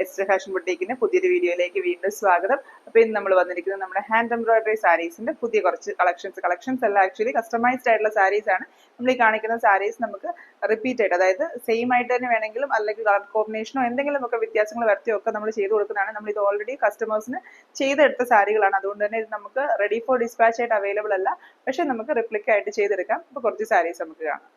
Ester fashion ബുട്ടീക്കിന്റെ പുതിയൊരു വീഡിയോയിലേക്ക് വീണ്ടും സ്വാഗതം. അപ്പോൾ ഇന്ന് നമ്മൾ വന്നിരിക്കുന്നത് നമ്മുടെ ഹാൻഡ് എംബ്രോയിഡറി സാരീസിന്റെ പുതിയ കുറച്ച് കളക്ഷൻസ് അല്ല, ആക്ച്വലി കസ്റ്റമൈസ്ഡ് ആയിട്ടുള്ള സാരീസ് ആണ്. നമ്മൾ ഈ കാണിക്കുന്ന സാരീസ് നമുക്ക് റിപ്പീറ്റ് ആയിട്ട്, അതായത് സെയിം ആയിട്ട് തന്നെ വേണമെങ്കിലും അല്ലെങ്കിൽ കളർ കോമ്പിനേഷനോ എന്തെങ്കിലും ഒക്കെ വ്യത്യാസങ്ങൾ വരുത്തിയോ ഒക്കെ നമ്മൾ ചെയ്ത് കൊടുക്കുന്നതാണ്. നമ്മൾ ഇത് ഓൾറെഡി കസ്റ്റമേഴ്സിന് ചെയ്തെടുത്ത സാരികളാണ്. അതുകൊണ്ട് തന്നെ ഇത് നമുക്ക് റെഡി ഫോർ ഡിസ്പാച്ച് ആയിട്ട് അവൈലബിൾ അല്ല, പക്ഷെ നമുക്ക് റിപ്ലിക്ക ആയിട്ട് ചെയ്തെടുക്കാം. അപ്പോൾ കുറച്ച് സാരീസ് നമുക്ക് കാണാം.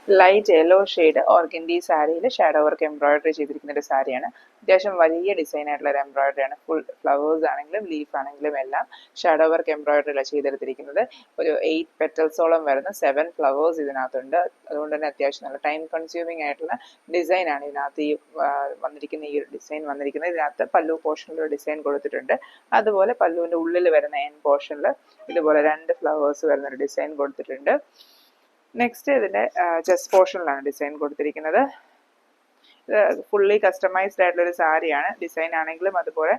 ലൈറ്റ് യെല്ലോ ഷെയ്ഡ് ഓർഗൻഡി സാരിയിൽ ഷാഡോ വർക്ക് എംബ്രോയിഡറി ചെയ്തിരിക്കുന്ന ഒരു സാരിയാണ്. അത്യാവശ്യം വലിയ ഡിസൈൻ ആയിട്ടുള്ള ഒരു എംബ്രോയിഡറി ആണ്. ഫുൾ ഫ്ലവേഴ്സ് ആണെങ്കിലും ലീഫ് ആണെങ്കിലും എല്ലാം ഷാഡോ വർക്ക് എംബ്രോയിഡറിയിലാണ് ചെയ്തെടുത്തിരിക്കുന്നത്. ഒരു 8 പെറ്റൽസോളം വരുന്ന 7 ഫ്ലവേഴ്സ് ഇതിനകത്തുണ്ട്. അതുകൊണ്ട് തന്നെ അത്യാവശ്യം നല്ല ടൈം കൺസ്യൂമിങ് ആയിട്ടുള്ള ഡിസൈൻ ആണ് ഇതിനകത്ത് ഈ ഒരു ഡിസൈൻ വന്നിരിക്കുന്നത്. ഇതിനകത്ത് പല്ലു പോർഷനിൽ ഒരു ഡിസൈൻ കൊടുത്തിട്ടുണ്ട്. അതുപോലെ പല്ലുവിൻ്റെ ഉള്ളിൽ വരുന്ന എൻ പോർഷനിൽ ഇതുപോലെ 2 ഫ്ലവേഴ്സ് വരുന്ന ഒരു ഡിസൈൻ കൊടുത്തിട്ടുണ്ട്. നെക്സ്റ്റ് ഇതിൻ്റെ ചെസ്റ്റ് പോർഷനിലാണ് ഡിസൈൻ കൊടുത്തിരിക്കുന്നത്. ഫുള്ളി കസ്റ്റമൈസ്ഡ് ആയിട്ടുള്ള ഒരു സാരിയാണ്. ഡിസൈൻ ആണെങ്കിലും അതുപോലെ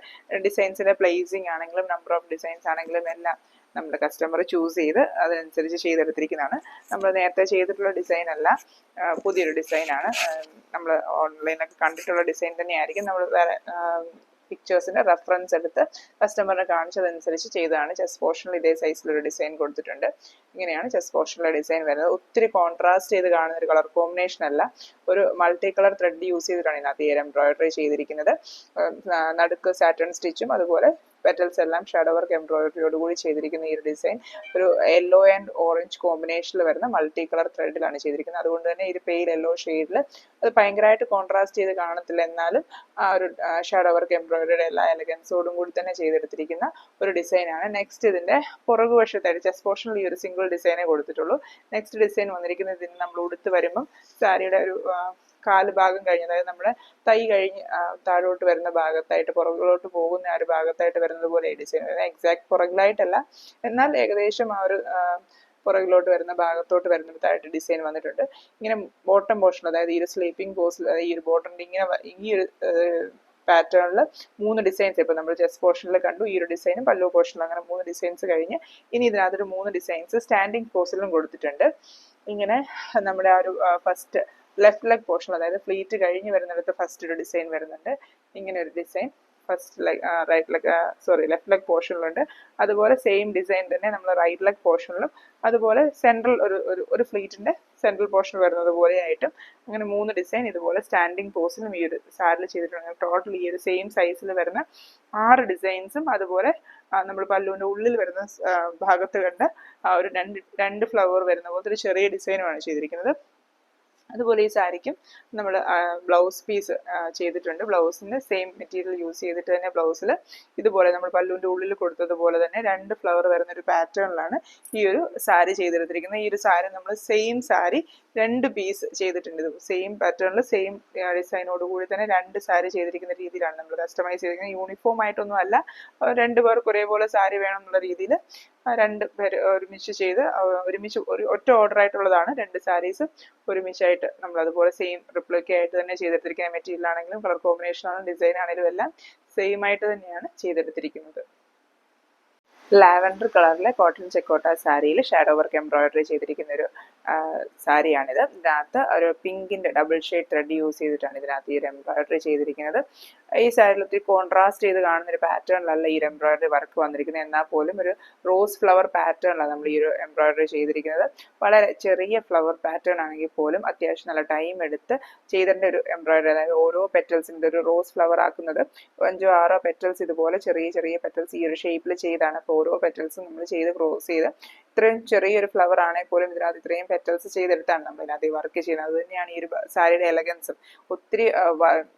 ഡിസൈൻസിന്റെ പ്ലേസിങ് ആണെങ്കിലും നമ്പർ ഓഫ് ഡിസൈൻസ് ആണെങ്കിലും എല്ലാം നമ്മുടെ കസ്റ്റമർ ചൂസ് ചെയ്ത് അതിനനുസരിച്ച് ചെയ്തെടുത്തിരിക്കുന്നതാണ്. നമ്മൾ നേരത്തെ ചെയ്തിട്ടുള്ള ഡിസൈൻ അല്ല, പുതിയൊരു ഡിസൈനാണ്. നമ്മൾ ഓൺലൈനിലൊക്കെ കണ്ടിട്ടുള്ള ഡിസൈൻ തന്നെയായിരിക്കും. നമ്മൾ വേറെ പിക്ചേഴ്സിന്റെ റെഫറൻസ് എടുത്ത് കസ്റ്റമറിനെ കാണിച്ചതനുസരിച്ച് ചെയ്തതാണ്. ചെസ്റ്റ് പോർഷനിൽ ഇതേ സൈസിലൊരു ഡിസൈൻ കൊടുത്തിട്ടുണ്ട്. ഇങ്ങനെയാണ് ചെസ്റ്റ് പോർഷനിലെ ഡിസൈൻ വരുന്നത്. ഒത്തിരി കോൺട്രാസ്റ്റ് ചെയ്ത് കാണുന്ന ഒരു കളർ കോമ്പിനേഷൻ അല്ല, ഒരു മൾട്ടി കളർ ത്രെഡ് യൂസ് ചെയ്തിട്ടാണ് ഇതിനകത്ത് ഈ എംബ്രോയിഡറി ചെയ്തിരിക്കുന്നത്. നടുക്ക് സാറ്റൺ സ്റ്റിച്ചും അതുപോലെ പെറ്റൽസ് എല്ലാം ഷാഡോ വർക്ക് എംബ്രോയിഡറിയോട് കൂടി ചെയ്തിരിക്കുന്ന ഈ ഒരു ഡിസൈൻ ഒരു യെല്ലോ ആൻഡ് ഓറഞ്ച് കോമ്പിനേഷനിൽ വരുന്ന മൾട്ടി കളർ ത്രെഡിലാണ് ചെയ്തിരിക്കുന്നത്. അതുകൊണ്ട് തന്നെ ഈ ഒരു പെയിൽ യെല്ലോ ഷെയ്ഡിൽ അത് ഭയങ്കരമായിട്ട് കോൺട്രാസ്റ്റ് ചെയ്ത് കാണത്തില്ല, എന്നാലും ആ ഒരു ഷാഡോ വർക്ക് എംബ്രോയിഡറിയുടെ എല്ലാ എലഗൻസോടും കൂടി തന്നെ ചെയ്തെടുത്തിരിക്കുന്ന ഒരു ഡിസൈനാണ്. നെക്സ്റ്റ് ഇതിന്റെ പുറകു വശത്തായിട്ട് ചെസ്റ്റ് പോർഷനിൽ ഈ ഒരു സിംഗിൾ ഡിസൈനേ കൊടുത്തിട്ടുള്ളൂ. നെക്സ്റ്റ് ഡിസൈൻ വന്നിരിക്കുന്നത് ഇതിന് നമ്മൾ ഉടുത്ത് വരുമ്പം സാരിയുടെ ഒരു കാല് ഭാഗം കഴിഞ്ഞ്, അതായത് നമ്മുടെ തൈ കഴിഞ്ഞ് താഴോട്ട് വരുന്ന ഭാഗത്തായിട്ട് പുറകിലോട്ട് പോകുന്ന ആ ഒരു ഭാഗത്തായിട്ട് വരുന്നത് പോലെ ഈ ഡിസൈൻ. എക്സാക്ട് പുറകിലായിട്ടല്ല, എന്നാൽ ഏകദേശം ആ ഒരു പുറകിലോട്ട് വരുന്ന ഭാഗത്തോട്ട് വരുന്നിടത്തായിട്ട് ഡിസൈൻ വന്നിട്ടുണ്ട്. ഇങ്ങനെ ബോട്ടം പോർഷൻ, അതായത് ഈ ഒരു സ്ലീപ്പിംഗ് പോസിൽ, അതായത് ഈ ഒരു ബോട്ടം ഇങ്ങനെ ഈ ഒരു പാറ്റേണിൽ 3 ഡിസൈൻസ് ഇപ്പോൾ നമ്മൾ ചെസ്റ്റ് പോർഷനിൽ കണ്ടു. ഈ ഒരു ഡിസൈനും പല്ലു പോർഷനിലും അങ്ങനെ 3 ഡിസൈൻസ് കഴിഞ്ഞ് ഇനി ഇതിനകത്തൊരു 3 ഡിസൈൻസ് സ്റ്റാൻഡിങ് പോസിലും കൊടുത്തിട്ടുണ്ട്. ഇങ്ങനെ നമ്മുടെ ആ ഒരു ഫസ്റ്റ് ലെഫ്റ്റ് ലെഗ് പോർഷൻ, അതായത് ഫ്ലീറ്റ് കഴിഞ്ഞ് വരുന്നിടത്ത് ഫസ്റ്റ് ഒരു ഡിസൈൻ വരുന്നുണ്ട്. ഇങ്ങനെ ഒരു ഡിസൈൻ ഫസ്റ്റ് ലെഫ്റ്റ് ലെഗ് പോർഷനിലുണ്ട്. അതുപോലെ സെയിം ഡിസൈൻ തന്നെ നമ്മൾ റൈറ്റ് ലെഗ് പോർഷനിലും, അതുപോലെ സെൻട്രൽ ഒരു ഫ്ലീറ്റിന്റെ സെൻട്രൽ പോർഷൻ വരുന്നത് പോലെ ആയിട്ടും അങ്ങനെ 3 ഡിസൈൻ ഇതുപോലെ സ്റ്റാൻഡിങ് പോസിലും ഈ ഒരു സാരിൽ ചെയ്തിട്ടുണ്ട്. ടോട്ടൽ ഈ ഒരു സെയിം സൈസിൽ വരുന്ന 6 ഡിസൈൻസും അതുപോലെ നമ്മൾ പല്ലുവിൻ്റെ ഉള്ളിൽ വരുന്ന ഭാഗത്ത് കണ്ട് ഒരു രണ്ട് ഫ്ലവർ വരുന്ന പോലത്തെ ഒരു ചെറിയ ഡിസൈനുമാണ് ചെയ്തിരിക്കുന്നത്. അതുപോലെ ഈ സാരിക്കും നമ്മൾ ബ്ലൗസ് പീസ് ചെയ്തിട്ടുണ്ട്. ബ്ലൗസിന് സെയിം മെറ്റീരിയൽ യൂസ് ചെയ്തിട്ട് തന്നെ ബ്ലൗസിൽ ഇതുപോലെ നമ്മൾ പല്ലുവിൻ്റെ ഉള്ളിൽ കൊടുത്തതുപോലെ തന്നെ 2 ഫ്ലവർ വരുന്ന ഒരു പാറ്റേണിലാണ് ഈ ഒരു സാരി ചെയ്തെടുത്തിരിക്കുന്നത്. ഈ ഒരു സാരി നമ്മൾ സെയിം സാരി 2 പീസ് ചെയ്തിട്ടുണ്ട്. സെയിം പാറ്റേണിൽ സെയിം ഡിസൈനോട് കൂടി തന്നെ 2 സാരി ചെയ്തിരിക്കുന്ന രീതിയിലാണ് നമ്മൾ കസ്റ്റമൈസ് ചെയ്തിരിക്കുന്നത്. യൂണിഫോം ആയിട്ടൊന്നും അല്ല, 2 പേർക്ക് ഒരേപോലെ സാരി വേണം എന്നുള്ള രീതിയിൽ 2 പേര് ഒരുമിച്ച് ചെയ്ത് ഒരുമിച്ച് ഒറ്റ ഓർഡർ ആയിട്ടുള്ളതാണ്. 2 സാരീസ് ഒരുമിച്ചായിട്ട് നമ്മൾ അതുപോലെ സെയിം റിപ്ലിക്ക ആയിട്ട് തന്നെ ചെയ്തെടുത്തിരിക്കുന്ന മെറ്റീരിയൽ ആണെങ്കിലും കളർ കോമ്പിനേഷൻ ആണെങ്കിലും ഡിസൈൻ ആണെങ്കിലും എല്ലാം സെയിം ആയിട്ട് തന്നെയാണ് ചെയ്തെടുത്തിരിക്കുന്നത്. ലാവൻഡർ കളറിലെ കോട്ടൺ ചെക്കോട്ട സാരിയിൽ ഷാഡോ വർക്ക് എംബ്രോയിഡറി ചെയ്തിരിക്കുന്ന ഒരു സാരിയാണിത്. ഇതിനകത്ത് ഒരു പിങ്കിൻ്റെ ഡബിൾ ഷെയ്ഡ് ത്രെഡ് യൂസ് ചെയ്തിട്ടാണ് ഇതിനകത്ത് ഈ ഒരു എംബ്രോയിഡറി ചെയ്തിരിക്കുന്നത്. ഈ സാരിയിൽ ഒത്തിരി കോൺട്രാസ്റ്റ് ചെയ്ത് കാണുന്ന ഒരു പാറ്റേണിലല്ല ഈ ഒരു എംബ്രോയിഡറി വർക്ക് വന്നിരിക്കുന്നത്, എന്നാൽ പോലും ഒരു റോസ് ഫ്ലവർ പാറ്റേണിലാണ് നമ്മൾ ഈ ഒരു എംബ്രോയിഡറി ചെയ്തിരിക്കുന്നത്. വളരെ ചെറിയ ഫ്ലവർ പാറ്റേൺ ആണെങ്കിൽ പോലും അത്യാവശ്യം നല്ല ടൈം എടുത്ത് ചെയ്തിട്ട് ഒരു എംബ്രോയിഡറി, അതായത് ഓരോ പെറ്റൽസിൻ്റെ ഒരു റോസ് ഫ്ലവർ ആക്കുന്നത് 5 6 പെറ്റൽസ് ഇതുപോലെ ചെറിയ ചെറിയ പെറ്റൽസ് ഈ ഒരു ഷേപ്പിൽ ചെയ്താണ്. അപ്പോൾ ഓരോ പെറ്റൽസും നമ്മൾ ചെയ്ത് ക്രോസ് ചെയ്ത് ഇത്രയും ചെറിയൊരു ഫ്ലവർ ആണെങ്കിൽ പോലും ഇതിനകത്ത് ഇത്രയും പെറ്റൽസ് ചെയ്തെടുത്താണ് നമ്മൾ ഇതിനകത്ത് വർക്ക് ചെയ്യുന്നത്. അത് തന്നെയാണ് ഈ ഒരു സാരിയുടെ എലഗൻസും. ഒത്തിരി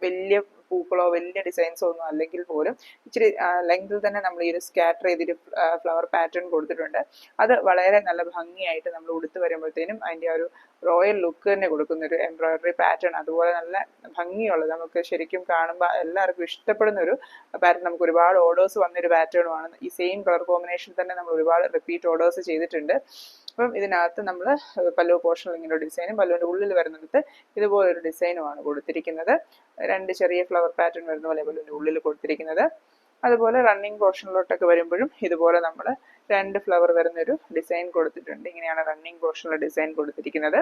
വലിയ പൂക്കളോ വലിയ ഡിസൈൻസോ ഒന്നും അല്ലെങ്കിൽ പോലും ഇച്ചിരി ലെങ്തിൽ തന്നെ നമ്മൾ ഈ ഒരു സ്കാറ്റർ ചെയ്തൊരു ഫ്ലവർ പാറ്റേൺ കൊടുത്തിട്ടുണ്ട്. അത് വളരെ നല്ല ഭംഗിയായിട്ട് നമ്മൾ ഉടുത്ത് വരുമ്പോഴത്തേനും അതിൻ്റെ ആ ഒരു റോയൽ ലുക്ക് തന്നെ കൊടുക്കുന്ന ഒരു എംബ്രോയിഡറി പാറ്റേൺ. അതുപോലെ നല്ല ഭംഗിയുള്ളത്, നമുക്ക് ശരിക്കും കാണുമ്പോൾ എല്ലാവർക്കും ഇഷ്ടപ്പെടുന്ന ഒരു പാറ്റേൺ. നമുക്ക് ഒരുപാട് ഓർഡേഴ്സ് വന്നൊരു പാറ്റേണുമാണ്. ഈ സെയിം കളർ കോമ്പിനേഷൻ തന്നെ നമ്മൾ ഒരുപാട് റിപ്പീറ്റ് ഓർഡേഴ്സ് ചെയ്തിട്ടുണ്ട്. അപ്പം ഇതിനകത്ത് നമ്മൾ പല്ലു പോർഷനിൽ ഇങ്ങനെ ഒരു ഡിസൈനും പല്ലുവിൻ്റെ ഉള്ളിൽ വരുന്നിടത്ത് ഇതുപോലൊരു ഡിസൈനുമാണ് കൊടുത്തിരിക്കുന്നത്. 2 ചെറിയ ഫ്ലവർ പാറ്റേൺ വരുന്ന പോലെ പല്ലുവിൻ്റെ ഉള്ളിൽ കൊടുത്തിരിക്കുന്നത്. അതുപോലെ റണ്ണിങ് പോർഷനിലോട്ടൊക്കെ വരുമ്പോഴും ഇതുപോലെ നമ്മൾ 2 ഫ്ലവർ വരുന്നൊരു ഡിസൈൻ കൊടുത്തിട്ടുണ്ട്. ഇങ്ങനെയാണ് റണ്ണിങ് പോർഷനിലെ ഡിസൈൻ കൊടുത്തിരിക്കുന്നത്.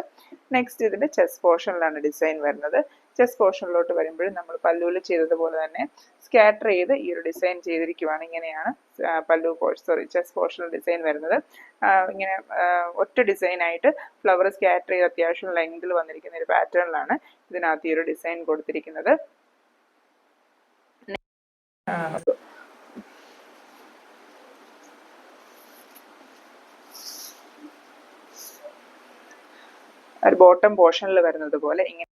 നെക്സ്റ്റ് ഇതിന്റെ ചെസ്റ്റ് പോർഷനിലാണ് ഡിസൈൻ വരുന്നത്. ചെസ്റ്റ് പോർഷനിലോട്ട് വരുമ്പോഴും നമ്മൾ പല്ലുവിൽ ചെയ്തതുപോലെ തന്നെ സ്കാറ്റർ ചെയ്ത് ഈ ഒരു ഡിസൈൻ ചെയ്തിരിക്കുവാണ്. ഇങ്ങനെയാണ് ചെസ്റ്റ് പോർഷണൽ ഡിസൈൻ വരുന്നത്. ഇങ്ങനെ ഒറ്റ ഡിസൈൻ ആയിട്ട് ഫ്ലവർ സ്കാറ്റർ ചെയ്ത് അത്യാവശ്യം ലെങ്തിൽ വന്നിരിക്കുന്ന ഒരു പാറ്റേണിലാണ് ഇതിനകത്ത് ഈ ഒരു ഡിസൈൻ കൊടുത്തിരിക്കുന്നത്. ഒരു ബോട്ടം പോർഷനിൽ വരുന്നത് പോലെ ഇങ്ങനെ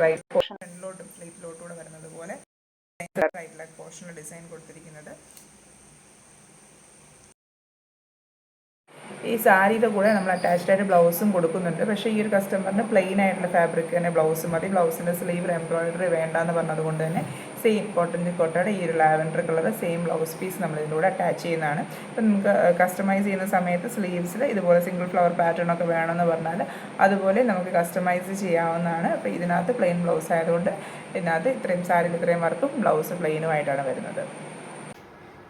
റൈറ്റ് പോർഷൻ ഫ്രണ്ടിലോട്ടും സ്ലീപ്പിലോട്ടൂടെ വരുന്നത് പോലെ റൈറ്റ് ലെഗ് പോർഷനിൽ ഡിസൈൻ കൊടുത്തിരിക്കുന്നത്. ഈ സാരിയുടെ കൂടെ നമ്മൾ അറ്റാച്ച്ഡ് ആയിട്ട് ബ്ലൗസും കൊടുക്കുന്നുണ്ട്. പക്ഷേ ഈ ഒരു കസ്റ്റമറിന് പ്ലെയിൻ ആയിട്ടുള്ള ഫാബ്രിക് തന്നെ ബ്ലൗസ് മതി. ബ്ലൗസിൻ്റെ സ്ലീവ് എംബ്രോയിഡറി വേണ്ടാന്ന് പറഞ്ഞതുകൊണ്ട് തന്നെ സെയിം കോട്ടയുടെ ഈ ഒരു lavender colour same blouse piece നമ്മൾ ഇതിലൂടെ അറ്റാച്ച് ചെയ്യുന്നതാണ്. അപ്പം നമുക്ക് കസ്റ്റമൈസ് ചെയ്യുന്ന സമയത്ത് സ്ലീവ്സിൽ ഇതുപോലെ സിംഗിൾ ഫ്ലവർ പാറ്റേൺ ഒക്കെ വേണമെന്ന് പറഞ്ഞാൽ അതുപോലെ നമുക്ക് കസ്റ്റമൈസ് ചെയ്യാവുന്നതാണ്. അപ്പോൾ ഇതിനകത്ത് പ്ലെയിൻ ബ്ലൗസ് ആയതുകൊണ്ട് ഇതിനകത്ത് സാരിയിൽ ഇത്രയും വർക്കും ബ്ലൗസ് പ്ലെയിനുമായിട്ടാണ് വരുന്നത്.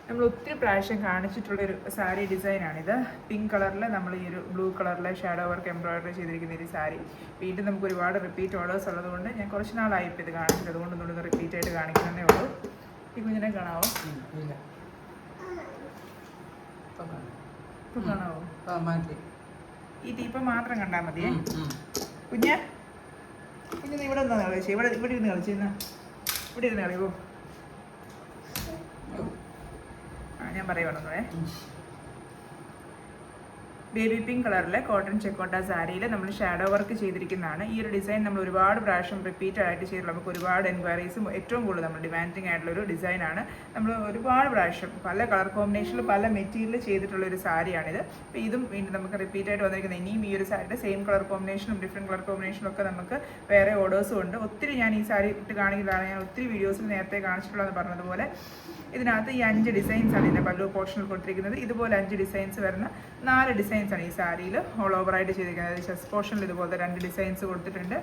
നമ്മൾ ഒത്തിരി പ്രാവശ്യം കാണിച്ചിട്ടുള്ളൊരു സാരി ഡിസൈനാണിത്. പിങ്ക് കളറിൽ നമ്മൾ ഈ ഒരു ബ്ലൂ കളറിലെ ഷാഡോ വർക്ക് എംബ്രോയിഡറി ചെയ്തിരിക്കുന്ന ഒരു സാരി വീണ്ടും നമുക്ക് ഒരുപാട് റിപ്പീറ്റ് ഓർഡേഴ്സ് ഉള്ളതുകൊണ്ട് ഞാൻ കുറച്ച് നാളായിപ്പോൾ ഇത് കാണിച്ചിട്ട്, അതുകൊണ്ട് ഒന്നുകൂടി റിപ്പീറ്റ് ആയിട്ട് കാണിക്കുന്നതേ ഉള്ളൂ. ഈ കുഞ്ഞിനെ കാണാവോ? കാണാവോ? ഈ ടീപ്പം മാത്രം കണ്ടാൽ മതിയേ. കുഞ്ഞ് ഇവിടെ നിന്ന് കളിച്ചു, ഇവിടെ ഇരുന്ന് കളിച്ചിരുന്ന ഇവിടെ ഇരുന്ന് കളിയോ. ഞാൻ പറയുവാണെന്നേ, ബേബി പിങ്ക് കളറിലെ കോട്ടൺ ചെക്കോട്ട സാരിയിൽ നമ്മൾ ഷാഡോ വർക്ക് ചെയ്തിരിക്കുന്നതാണ്. ഈ ഒരു ഡിസൈൻ നമ്മൾ ഒരുപാട് പ്രാവശ്യം റിപ്പീറ്റ് ആയിട്ട് ചെയ്തിട്ടുള്ള നമുക്ക് ഒരുപാട് എൻക്വയറീസും ഏറ്റവും കൂടുതൽ നമ്മൾ ഡിമാൻഡിങ് ആയിട്ടുള്ളൊരു ഡിസൈനാണ്. നമ്മൾ ഒരുപാട് പ്രാവശ്യം പല കളർ കോമ്പിനേഷനിൽ പല മെറ്റീരിയൽ ചെയ്തിട്ടുള്ളൊരു സാരിയാണിത്. അപ്പോൾ ഇതും വീണ്ടും നമുക്ക് റിപ്പീറ്റ് ആയിട്ട് വന്നിരിക്കുന്നത്. ഇനിയും ഈ ഒരു സാരിയുടെ സെയിം കളർ കോമ്പിനേഷനും ഡിഫറെൻറ്റ് കളർ കോമ്പിനേഷനും ഒക്കെ നമുക്ക് വേറെ ഓർഡേഴ്സും ഉണ്ട്. ഒത്തിരി ഞാൻ ഈ സാരി ഇട്ട് കാണിക്കുന്നതാണ്. ഞാൻ ഒത്തിരി വീഡിയോസിൽ നേരത്തെ കാണിച്ചിട്ടുള്ളതെന്ന് പറഞ്ഞതുപോലെ ഇതിനകത്ത് ഈ 5 ഡിസൈൻസാണ് ഇതിൻ്റെ പല്ലു പോർഷനിൽ കൊടുത്തിരിക്കുന്നത്. ഇതുപോലെ 5 ഡിസൈൻസ് വരുന്ന 4 ഡിസൈൻസാണ് ഈ സാരിയിൽ ഓൾ ഓവറായിട്ട് ചെയ്തിരിക്കുന്നത്. ചെസ്റ്റ് പോർഷനിൽ ഇതുപോലത്തെ 2 ഡിസൈൻസ് കൊടുത്തിട്ടുണ്ട്.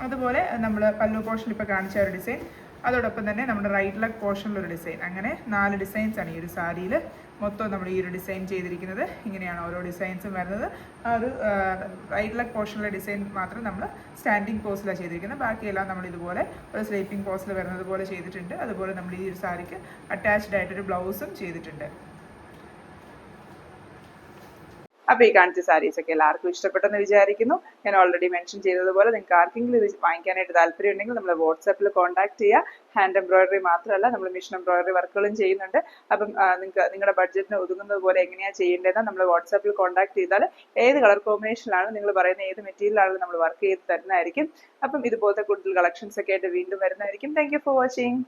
അതുപോലെ നമ്മൾ പല്ലു പോർഷനിൽ ഇപ്പോൾ കാണിച്ച ഒരു ഡിസൈൻ, അതോടൊപ്പം തന്നെ നമ്മുടെ റൈറ്റ് ലെഗ് പോർഷനിലൊരു ഡിസൈൻ, അങ്ങനെ 4 ഡിസൈൻസാണ് ഈ ഒരു സാരിയിൽ മൊത്തം നമ്മൾ ഈ ഒരു ഡിസൈൻ ചെയ്തിരിക്കുന്നത്. ഇങ്ങനെയാണ് ഓരോ ഡിസൈൻസും വരുന്നത്. ആ ഒരു റൈറ്റ് ലെഗ് പോർഷനിലെ ഡിസൈൻ മാത്രം നമ്മൾ സ്റ്റാൻഡിങ് പോസിലാണ് ചെയ്തിരിക്കുന്നത്. ബാക്കിയെല്ലാം നമ്മൾ ഇതുപോലെ ഒരു സ്ലീപ്പിംഗ് പോസിൽ വരുന്നത് പോലെ ചെയ്തിട്ടുണ്ട്. അതുപോലെ നമ്മൾ ഈ ഒരു സാരിക്ക് അറ്റാച്ച്ഡ് ആയിട്ടൊരു ബ്ലൗസും ചെയ്തിട്ടുണ്ട്. അപ്പോൾ ഈ കാണിച്ച സാരീസ് ഒക്കെ എല്ലാവർക്കും ഇഷ്ടപ്പെട്ടെന്ന് വിചാരിക്കുന്നു. ഞാൻ ഓൾറെഡി മെൻഷൻ ചെയ്തതുപോലെ നിങ്ങൾക്ക് ആർക്കെങ്കിലും ഇത് വാങ്ങിക്കാനായിട്ട് താല്പര്യം ഉണ്ടെങ്കിൽ നമ്മൾ വാട്സാപ്പിൽ കോൺടാക്ട് ചെയ്യുക. ഹാൻഡ് എംബ്രോയിഡറി മാത്രമല്ല, നമ്മൾ മിഷൻ എംബ്രോയിഡറി വർക്കുകളും ചെയ്യുന്നുണ്ട്. അപ്പം നിങ്ങൾക്ക് നിങ്ങളുടെ ബഡ്ജറ്റിന് ഒതുങ്ങുന്നത് പോലെ എങ്ങനെയാണ് ചെയ്യേണ്ടതെന്ന് നമ്മൾ വാട്സാപ്പിൽ കോൺടാക്ട് ചെയ്താൽ ഏത് കളർ കോമ്പിനേഷനിലാണ് നിങ്ങൾ പറയുന്ന ഏത് മെറ്റീരിയലാണ് നമ്മൾ വർക്ക് ചെയ്ത് തരുന്നതായിരിക്കും. അപ്പം ഇതുപോലത്തെ കൂടുതൽ കളക്ഷൻസ് ഒക്കെ ആയിട്ട് വീണ്ടും വരുന്നതായിരിക്കും. Thank you for watching.